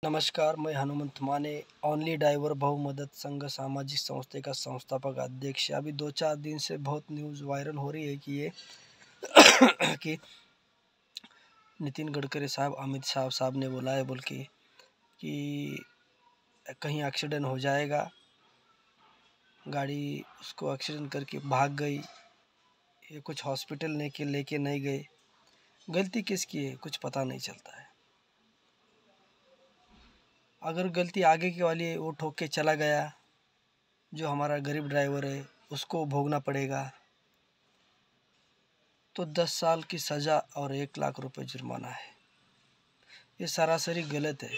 नमस्कार, मैं Hanumant Mane, only driver बहु मदद संघ सामाजिक संस्था का संस्थापक अध्यक्ष। अभी 2-4 दिन से बहुत न्यूज़ वायरल हो रही है कि ये कि नितिन गडकरी साहब, अमित शाह साहब ने बोला है बोल के कि कहीं एक्सीडेंट हो जाएगा, गाड़ी उसको एक्सीडेंट करके भाग गई, ये कुछ हॉस्पिटल लेके नहीं गए। गलती किसकी है कुछ पता नहीं चलता है। अगर गलती आगे की वाली है, वो ठोक के चला गया, जो हमारा गरीब ड्राइवर है उसको भोगना पड़ेगा। तो 10 साल की सज़ा और 1 लाख रुपए जुर्माना है। ये सरासरी गलत है।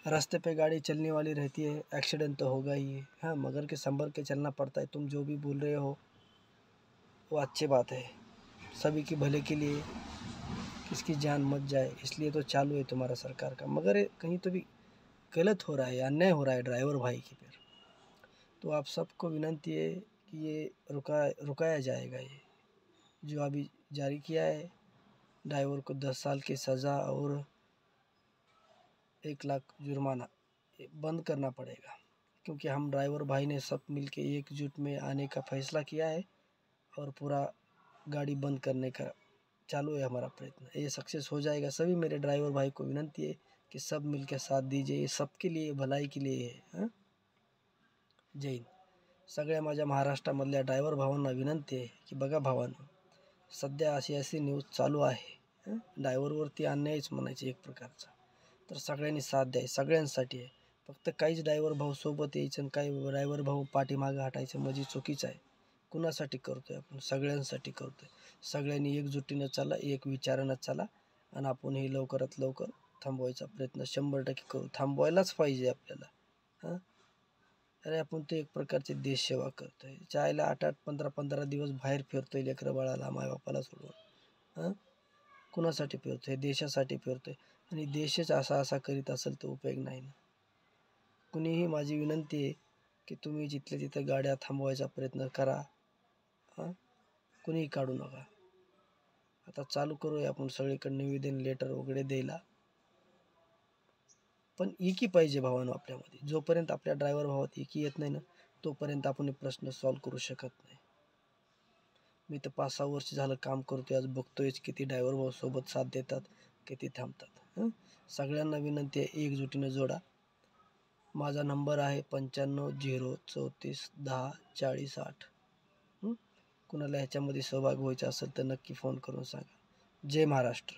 रास्ते पे गाड़ी चलने वाली रहती है, एक्सीडेंट तो होगा ही है। हाँ, मगर के संभल के चलना पड़ता है। तुम जो भी बोल रहे हो वो अच्छी बात है, सभी के भले के लिए, किसकी जान मत जाए इसलिए तो चालू है तुम्हारा सरकार का। मगर कहीं तो भी गलत हो रहा है, अन्याय हो रहा है ड्राइवर भाई की पर। तो आप सबको विनती है कि ये रुकाया जाएगा। ये जो अभी जारी किया है, ड्राइवर को 10 साल की सज़ा और 1 लाख जुर्माना, ये बंद करना पड़ेगा। क्योंकि हम ड्राइवर भाई ने सब मिलके एकजुट में आने का फैसला किया है और पूरा गाड़ी बंद करने का चालू है हमारा प्रयत्न। ये सक्सेस हो जाएगा। सभी मेरे ड्राइवर भाई को विनती है कि सब मिलकर साथ दीजिए, ये सबके लिए भलाई के लिए है। हाँ, जय हिंद. सगळ्या माझ्या महाराष्ट्रामधल्या ड्रायव्हर भावांना विनंती आहे की बघा भावांनो, सध्या अशी न्यूज चालू आहे, ड्रायव्हरवरती अन्यायच म्हणायचे एक प्रकारचा. तर सगळ्यांनी साथ द्याय, सगळ्यांसाठी आहे. फक्त काहीच ड्रायव्हर भाऊ सोबत यायचं आणि काही ड्रायव्हर भाऊ पाठीमागं हटायचं म्हणजे चुकीचं आहे. कुणासाठी करतोय आपण? सगळ्यांसाठी करतोय. सगळ्यांनी एकजुटीनं चला, एक विचारानं चला आणि आपण हे लवकरात लवकर थांबवायचा प्रयत्न 100% करू. थांबवायलाच पाहिजे आपल्याला. हां, अरे आपण तो एक प्रकारची देशसेवा करतोय. चायला 8-8, 15-15 दिवस बाहेर फिरतोय लेकरं बाळाला, मायबापाला सोडून. हां, कुणासाठी फिरतोय? देशासाठी फिरतोय. आणि देशच असा करीत असेल तर उपयोग नाही ना. कुणीही माझी विनंती आहे की तुम्ही जिथल्या तिथं गाड्या थांबवायचा प्रयत्न करा. हां, कुणीही काढू नका. आता चालू करूया आपण सगळीकडे निवेदन लेटर वगैरे द्यायला. पण एकी पाहिजे भावांनो आपल्यामध्ये. जोपर्यंत आपल्या ड्रायव्हर भावात एकी येत नाही ना, तोपर्यंत आपण हे प्रश्न सॉल्व्ह करू शकत नाही. मी तर 5-6 वर्ष झालं काम करतोय. आज बघतोयच किती ड्रायव्हर भाऊ सोबत साथ देतात, किती थांबतात. सगळ्यांना विनंती आहे एकजुटीनं जोडा. माझा नंबर आहे 95-034-10-40-8. कुणाला ह्याच्यामध्ये सहभाग व्हायचा असेल तर नक्की फोन करून सांगा. जय महाराष्ट्र.